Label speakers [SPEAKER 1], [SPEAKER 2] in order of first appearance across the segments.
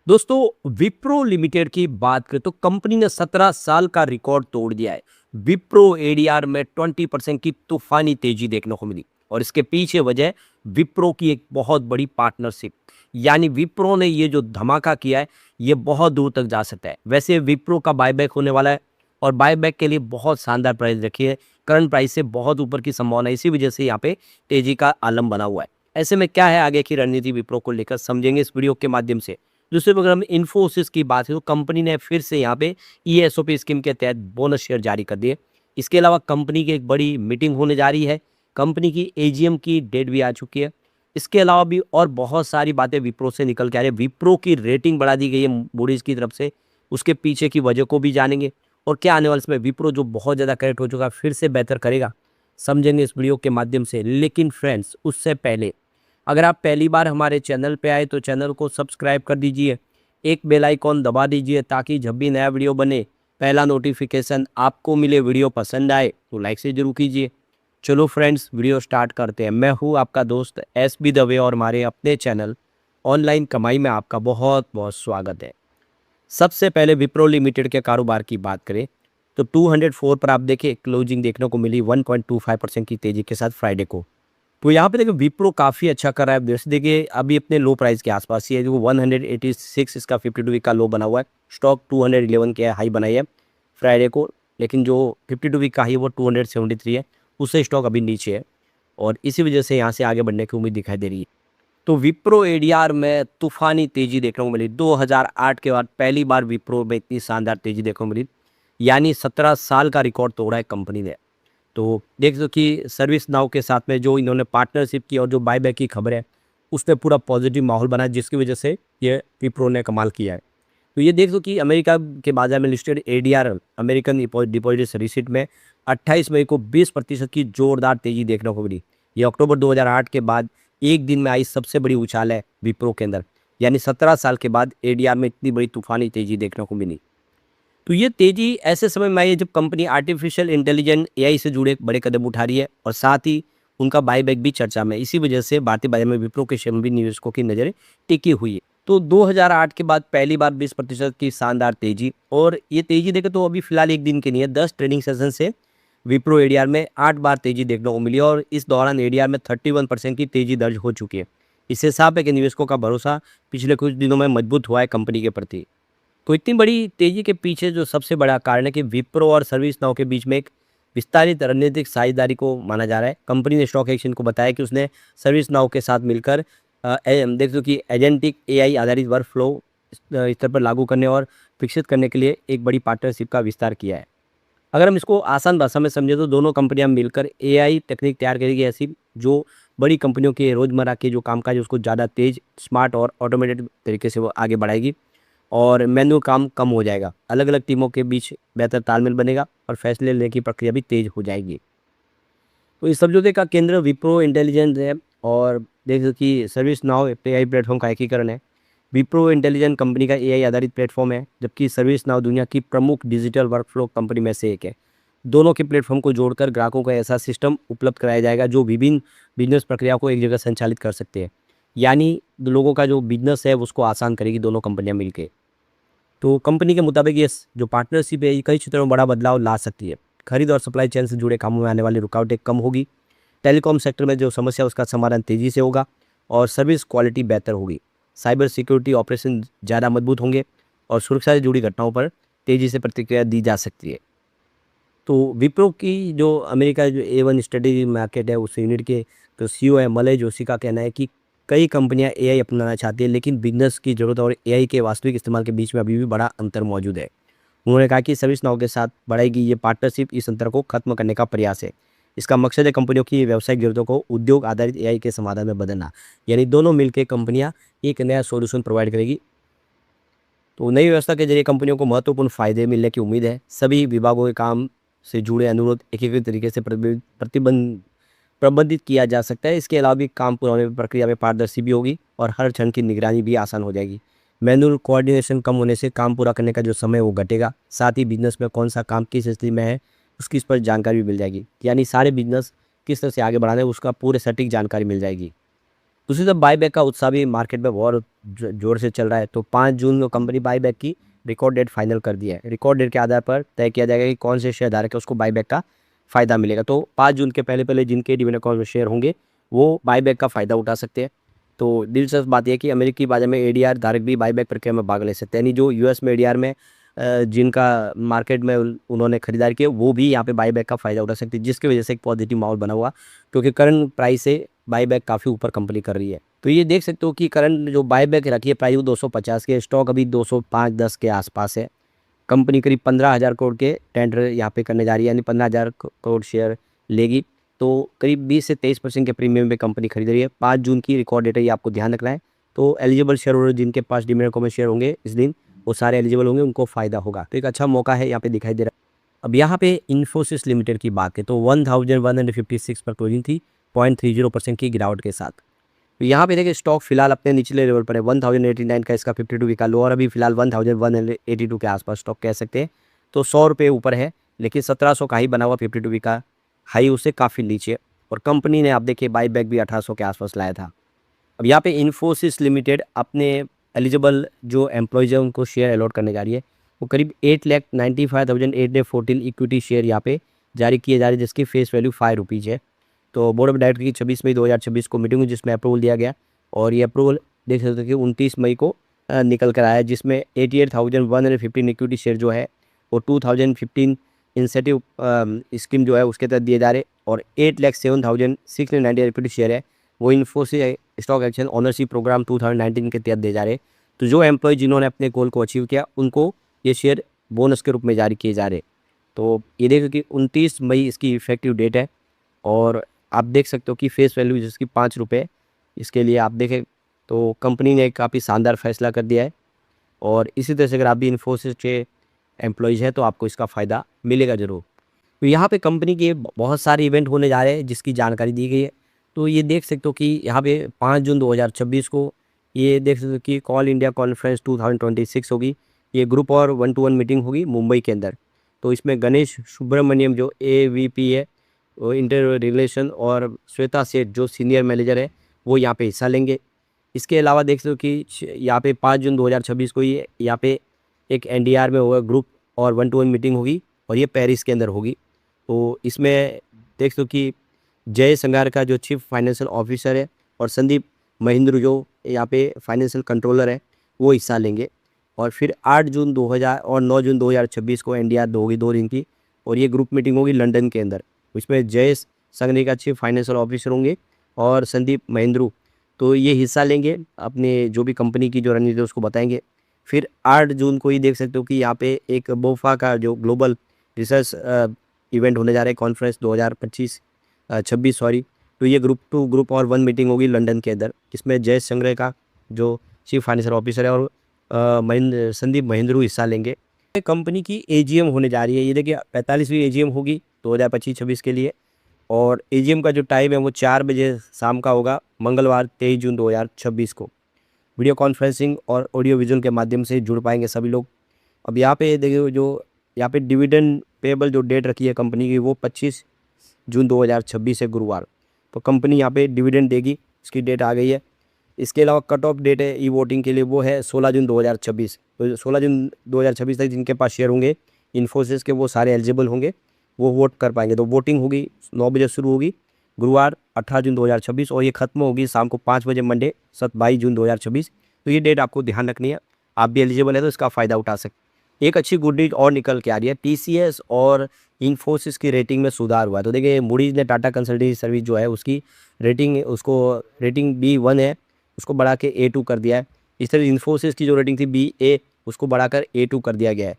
[SPEAKER 1] दोस्तों विप्रो लिमिटेड की बात करें तो कंपनी ने 17 साल का रिकॉर्ड तोड़ दिया है। विप्रो एडीआर में 20% की तूफानी तेजी देखने को मिली और इसके पीछे वजह विप्रो की एक बहुत बड़ी पार्टनरशिप। यानी विप्रो ने ये जो धमाका किया है ये बहुत दूर तक जा सकता है। वैसे विप्रो का बायबैक होने वाला है और बायबैक के लिए बहुत शानदार प्राइस रखी है। करंट प्राइस से बहुत ऊपर की संभावना है, इसी वजह से यहाँ पे तेजी का आलम बना हुआ है। ऐसे में क्या है आगे की रणनीति विप्रो को लेकर समझेंगे इस वीडियो के माध्यम से। दूसरे अगर हम इन्फोसिस की बात करें तो कंपनी ने फिर से यहाँ पे ईएसओपी स्कीम के तहत बोनस शेयर जारी कर दिए। इसके अलावा कंपनी की एक बड़ी मीटिंग होने जा रही है। कंपनी की एजीएम की डेट भी आ चुकी है। इसके अलावा भी और बहुत सारी बातें विप्रो से निकल के आ रही है। विप्रो की रेटिंग बढ़ा दी गई है मूडीज की तरफ से, उसके पीछे की वजह को भी जानेंगे और क्या आने वाले समय विप्रो जो बहुत ज़्यादा करेक्ट हो चुका है फिर से बेहतर करेगा, समझेंगे इस वीडियो के माध्यम से। लेकिन फ्रेंड्स उससे पहले अगर आप पहली बार हमारे चैनल पे आए तो चैनल को सब्सक्राइब कर दीजिए, एक बेल आइकॉन दबा दीजिए ताकि जब भी नया वीडियो बने पहला नोटिफिकेशन आपको मिले। वीडियो पसंद आए तो लाइक से जरूर कीजिए। चलो फ्रेंड्स वीडियो स्टार्ट करते हैं। मैं हूँ आपका दोस्त एसबी दवे और हमारे अपने चैनल ऑनलाइन कमाई में आपका बहुत बहुत स्वागत है। सबसे पहले विप्रो लिमिटेड के कारोबार की बात करें तो 204 पर आप देखें क्लोजिंग देखने को मिली 1.25% की तेजी के साथ फ्राइडे को। तो यहाँ पे देखिए विप्रो काफ़ी अच्छा कर रहा है। जैसे देखिए अभी अपने लो प्राइस के आसपास ही है, जो 186 इसका 52 वीक का लो बना हुआ है। स्टॉक 211 के हाई बनाई है फ्राइडे को, लेकिन जो 52 वीक का हाई है वो 273 है, उससे स्टॉक अभी नीचे है और इसी वजह से यहाँ से आगे बढ़ने की उम्मीद दिखाई दे रही है। तो विप्रो एडीआर में तूफानी तेजी देखने को मिली। 2008 के बाद पहली बार विप्रो में इतनी शानदार तेजी देखने को मिली, यानी 17 साल का रिकॉर्ड तोड़ा है कंपनी ने। तो देख दो कि सर्विस नाउ के साथ में जो इन्होंने पार्टनरशिप की और जो बायबैक की खबर है उसने पूरा पॉजिटिव माहौल बना, जिसकी वजह से ये विप्रो ने कमाल किया है। तो ये देख दो कि अमेरिका के बाजार में listed ADR American deposit receipt में 28 मई को 20% की जोरदार तेजी देखने को मिली। ये अक्टूबर 2008 के बाद एक दिन में आई सबसे बड़ी उछाल है विप्रो के अंदर, यानी 17 साल के बाद एडीआर में इतनी बड़ी तूफानी तेजी देखने को मिली। तो ये तेजी ऐसे समय में आई है जब कंपनी आर्टिफिशियल इंटेलिजेंस एआई से जुड़े बड़े कदम उठा रही है और साथ ही उनका बायबैक भी चर्चा में। इसी वजह से भारतीय बाजार में विप्रो के शेयर में भी निवेशकों की नज़रें टिकी हुई है। तो 2008 के बाद पहली बार 20% की शानदार तेजी, और ये तेजी देखें तो अभी फिलहाल एक दिन की नहीं है, 10 ट्रेडिंग सेशन से विप्रो एडीआर में 8 बार तेजी देखने को मिली और इस दौरान एडीआर में 31% की तेजी दर्ज हो चुकी है। इससे साफ है कि निवेशकों का भरोसा पिछले कुछ दिनों में मजबूत हुआ है कंपनी के प्रति। तो इतनी बड़ी तेजी के पीछे जो सबसे बड़ा कारण है कि विप्रो और सर्विस नाउ के बीच में एक विस्तारित रणनीतिक साझेदारी को माना जा रहा है। कंपनी ने स्टॉक एक्सचेंज को बताया कि उसने सर्विस नाउ के साथ मिलकर देख दो कि एजेंटिक एआई आधारित वर्क फ्लो स्तर पर लागू करने और विकसित करने के लिए एक बड़ी पार्टनरशिप का विस्तार किया है। अगर हम इसको आसान भाषा में समझे तो दोनों कंपनियां मिलकर एआई तकनीक तैयार करेगी, ऐसी जो बड़ी कंपनियों के रोज़मर्रा के जो कामकाज है उसको ज़्यादा तेज, स्मार्ट और ऑटोमेटेड तरीके से वो आगे बढ़ाएगी और मैनुअल काम कम हो जाएगा। अलग अलग टीमों के बीच बेहतर तालमेल बनेगा और फैसले लेने की प्रक्रिया भी तेज हो जाएगी। तो इस समझौते का केंद्र विप्रो इंटेलिजेंस है और देख सकते कि सर्विस नाउ एआई प्लेटफॉर्म का एकीकरण है। विप्रो इंटेलिजेंस कंपनी का एआई आधारित प्लेटफॉर्म है, जबकि सर्विस नाउ दुनिया की प्रमुख डिजिटल वर्कफ्लो कंपनी में से एक है। दोनों के प्लेटफॉर्म को जोड़कर ग्राहकों को ऐसा सिस्टम उपलब्ध कराया जाएगा जो विभिन्न बिजनेस प्रक्रिया को एक जगह संचालित कर सकते हैं, यानी लोगों का जो बिजनेस है उसको आसान करेगी दोनों कंपनियां मिलकर। तो कंपनी के मुताबिक ये जो पार्टनरशिप है ये कई क्षेत्रों में बड़ा बदलाव ला सकती है। खरीद और सप्लाई चेन से जुड़े कामों में आने वाली रुकावटें कम होगी। टेलीकॉम सेक्टर में जो समस्या है उसका समाधान तेजी से होगा और सर्विस क्वालिटी बेहतर होगी। साइबर सिक्योरिटी ऑपरेशन ज़्यादा मजबूत होंगे और सुरक्षा से जुड़ी घटनाओं पर तेज़ी से प्रतिक्रिया दी जा सकती है। तो विप्रो की जो अमेरिका जो A1 स्ट्रेटेजी मार्केट है उस यूनिट के जो सीईओ है मलय जोशी का कहना है कि कई कंपनियां एआई अपनाना चाहती है, लेकिन बिजनेस की ज़रूरत और एआई के वास्तविक इस्तेमाल के बीच में अभी भी बड़ा अंतर मौजूद है। उन्होंने कहा कि सर्विस नाउ के साथ बढ़ाएगी ये पार्टनरशिप इस अंतर को खत्म करने का प्रयास है। इसका मकसद है कंपनियों की व्यावसायिक जरूरतों को उद्योग आधारित एआई के समाधान में बदलना, यानी दोनों मिलकर कंपनियां एक नया सॉल्यूशन प्रोवाइड करेगी। तो नई व्यवस्था के जरिए कंपनियों को महत्वपूर्ण फायदे मिलने की उम्मीद है। सभी विभागों के काम से जुड़े अनुरोध एकीकृत तरीके से प्रबंधित किया जा सकता है। इसके अलावा भी काम पूरा होने की प्रक्रिया में पारदर्शी भी होगी और हर क्षण की निगरानी भी आसान हो जाएगी। मैनुअल कोऑर्डिनेशन कम होने से काम पूरा करने का जो समय वो घटेगा। साथ ही बिजनेस में कौन सा काम किस स्थिति में है उसकी इस पर जानकारी भी मिल जाएगी, यानी सारे बिजनेस किस तरह से आगे बढ़ाना है उसका पूरे सटीक जानकारी मिल जाएगी। दूसरी तरफ बाईबैक का उत्साह भी मार्केट में बहुत जोर से चल रहा है। तो 5 जून को कंपनी बाईबैक की रिकॉर्ड डेट फाइनल कर दिया है। रिकॉर्ड डेट के आधार पर तय किया जाएगा कि कौन से शेयर धारक है उसको बाईबैक का फ़ायदा मिलेगा। तो 5 जून के पहले जिनके डीमैट अकाउंट में शेयर होंगे वो बाईबैक का फ़ायदा उठा सकते हैं। तो दिलचस्प बात यह है कि अमेरिकी बाजार में एडीआर धारक भी बाईबैक प्रक्रिया में भाग ले सकते हैं, यानी जो यूएस में एडीआर में जिनका मार्केट में उन्होंने खरीदारी की वो भी यहाँ पे बाईबैक का फ़ायदा उठा सकते हैं, जिसकी वजह से एक पॉजिटिव माहौल बना हुआ, क्योंकि करंट प्राइस से बाईबैक काफ़ी ऊपर कंपनी कर रही है। तो ये देख सकते हो कि करंट जो बाईबैक रखी है प्राइस वो 250 के, स्टॉक अभी 205-10 के आसपास है। कंपनी करीब 15,000 करोड़ के टेंडर यहाँ पे करने जा रही है, यानी 15,000 करोड़ शेयर लेगी। तो करीब 20 से 23% के प्रीमियम पे कंपनी खरीद रही है। 5 जून की रिकॉर्ड डेट है, ये आपको ध्यान रखना है। तो एलिजिबल शेयर होल्डर जिनके पास डीमैट अकाउंट में शेयर होंगे इस दिन, वो सारे एलिजिबल होंगे, उनको फ़ायदा होगा। तो एक अच्छा मौका है यहाँ पे दिखाई दे रहा है। अब यहाँ पे इन्फोसिस लिमिटेड की बात है तो 1156 पर क्लोजिंग थी 0.30% की गिरावट के साथ। तो यहाँ पे देखिए स्टॉक फिलहाल अपने निचले लेवल पर है, 1089 का इसका 52 वीक का लो, और अभी फिलहाल 1182 के आसपास स्टॉक कह सकते हैं। तो 100 रुपये ऊपर है, लेकिन 1700 का ही बना हुआ 52 वीक का हाई उससे काफ़ी नीचे है। और कंपनी ने आप देखिए बाईबैक भी 1800 के आसपास लाया था। अब यहाँ पे इन्फोसिस लिमिटेड अपने एलिजिबल जो एम्प्लॉयज़ है उनको शेयर अलॉट करने जा रही है। वो करीब 8,95,814 इक्विटी शेयर यहाँ पे जारी किए जा रहे हैं, जिसकी फेस वैल्यू ₹5 है। तो बोर्ड ऑफ डायरेक्टर की 26 मई 2026 को मीटिंग हुई, जिसमें अप्रूवल दिया गया, और ये अप्रूवल देख सकते हो कि 29 मई को निकल कर आया, जिसमें 88,115 इक्विटी शेयर जो है वो 2015 इंसेंटिव स्कीम जो है उसके तहत दिए जा रहे, और 8,07,690 इक्विटी शेयर है वो Infosys stock exchange ownership programme 2019 के तहत दिए जा रहे। तो जो एम्प्लॉय जिन्होंने अपने गोल को अचीव किया उनको ये शेयर बोनस के रूप में जारी किए जा रहे। तो ये देखो कि 29 मई इसकी इफेक्टिव डेट है, और आप देख सकते हो कि फेस वैल्यू जिसकी ₹5, इसके लिए आप देखें तो कंपनी ने काफ़ी शानदार फैसला कर दिया है। और इसी तरह से अगर आप भी इन्फोसिस के एम्प्लॉयज़ हैं तो आपको इसका फ़ायदा मिलेगा ज़रूर। तो यहाँ पे कंपनी के बहुत सारे इवेंट होने जा रहे हैं जिसकी जानकारी दी गई है। तो ये देख सकते हो कि यहाँ पे 5 जून 2026 को ये देख सकते हो कि कॉल इंडिया कॉन्फ्रेंस 2026 होगी। ये ग्रुप और 1-to-1 मीटिंग होगी मुंबई के अंदर। तो इसमें गणेश सुब्रमण्यम जो एवीपी है वो इंटर रिलेशन, और श्वेता सेठ जो सीनियर मैनेजर है वो यहाँ पे हिस्सा लेंगे। इसके अलावा देख सकते हो कि यहाँ पे 5 जून 2026 को ये यहाँ पे एक एनडीआर में होगा ग्रुप और 1-to-1 मीटिंग होगी, और ये पेरिस के अंदर होगी। तो इसमें देख सकते हो कि जय संघार का जो चीफ फाइनेंशियल ऑफिसर है और संदीप महेंद्र जो यहाँ पे फाइनेंशियल कंट्रोलर है वो हिस्सा लेंगे। और फिर 8 जून 2000 और 9 जून 2026 को एनडीआर होगी 2 दिन की, और ये ग्रुप मीटिंग होगी लंदन के अंदर। इसमें जय संघनी का चीफ फाइनेंशियल ऑफिसर होंगे और संदीप महेंद्रू, तो ये हिस्सा लेंगे, अपने जो भी कंपनी की जो रणनीति है उसको बताएंगे। फिर 8 जून को ही देख सकते हो कि यहाँ पे एक बोफा का जो ग्लोबल रिसर्च इवेंट होने जा रहा है, कॉन्फ्रेंस 2026 सॉरी। तो ये ग्रुप 2 ग्रुप और 1 मीटिंग होगी लंदन के अंदर। इसमें जय संग्रह का जो चीफ फाइनेंशियल ऑफिसर है और संदीप महेंद्रू हिस्सा लेंगे। कंपनी की एजीएम होने जा रही है, ये देखिए 45वीं एजीएम होगी 2025-26 के लिए, और एजीएम का जो टाइम है वो 4 बजे शाम का होगा, मंगलवार 23 जून 2026 को। वीडियो कॉन्फ्रेंसिंग और ऑडियो विजुअल के माध्यम से जुड़ पाएंगे सभी लोग। अब यहाँ पे देखिए जो यहाँ पे डिविडेंड पेबल जो डेट रखी है कंपनी की वो 25 जून 2026 है, गुरुवार। तो कंपनी यहाँ पे डिविडेंड देगी, इसकी डेट आ गई है। इसके अलावा कट ऑफ डेट है ई वोटिंग के लिए, वो है 16 जून 2026। तो 16 जून 2026 तक जिनके पास शेयर होंगे इन्फोसिस के वो सारे एलिजिबल होंगे, वो वोट कर पाएंगे। तो वोटिंग होगी 9 बजे शुरू होगी गुरुवार 18 जून 2026, और ये खत्म होगी शाम को 5 बजे मंडे 22 जून 2026। तो ये डेट आपको ध्यान रखनी है, आप भी एलिजिबल है तो इसका फ़ायदा उठा सकते। एक अच्छी गुड न्यूज और निकल के आ रही है, टीसीएस और इन्फोसिस की रेटिंग में सुधार हुआ है। तो देखिए मूडीज़ ने टाटा कंसल्टेंसी सर्विस जो है उसकी रेटिंग, उसको रेटिंग B1 है उसको बढ़ा के A2 कर दिया है। इस तरह इन्फोसिस की जो रेटिंग थी BA उसको बढ़ाकर A2 कर दिया गया है।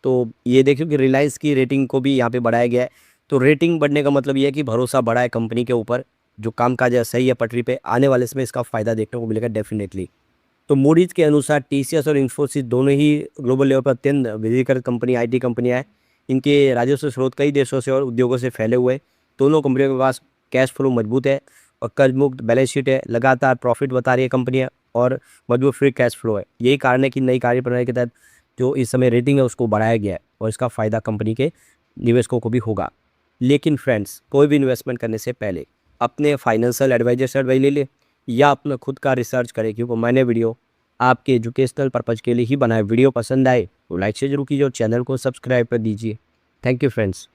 [SPEAKER 1] तो ये देखिए कि रिलायंस की रेटिंग को भी यहाँ पे बढ़ाया गया है। तो रेटिंग बढ़ने का मतलब ये है कि भरोसा बढ़ा है कंपनी के ऊपर, जो कामकाज है सही है पटरी पे, आने वाले समय इसका फ़ायदा देखने को मिलेगा डेफिनेटली। तो मूडीज़ के अनुसार टीसीएस और इन्फोसिस दोनों ही ग्लोबल लेवल पर अत्यंत विधिकृत कंपनी आईटी कंपनियां हैं। इनके राजस्व स्रोत कई देशों से और उद्योगों से फैले हुए हैं। दोनों कंपनियों के पास कैश फ्लो मजबूत है और कर्ज मुक्त बैलेंस शीट है, लगातार प्रॉफिट बता रही है कंपनियां, और मजबूत फ्री कैश फ्लो है। यही कारण है कि नई कार्यप्रणाली के तहत जो इस समय रेटिंग है उसको बढ़ाया गया है, और इसका फ़ायदा कंपनी के निवेशकों को भी होगा। लेकिन फ्रेंड्स, कोई भी इन्वेस्टमेंट करने से पहले अपने फाइनेंशियल एडवाइजर से एडवाइस ले लें, या अपना खुद का रिसर्च करें, क्योंकि मैंने वीडियो आपके एजुकेशनल पर्पज़ के लिए ही बनाया। वीडियो पसंद आए तो लाइक से जरूर कीजिए और चैनल को सब्सक्राइब कर दीजिए। Thank you friends.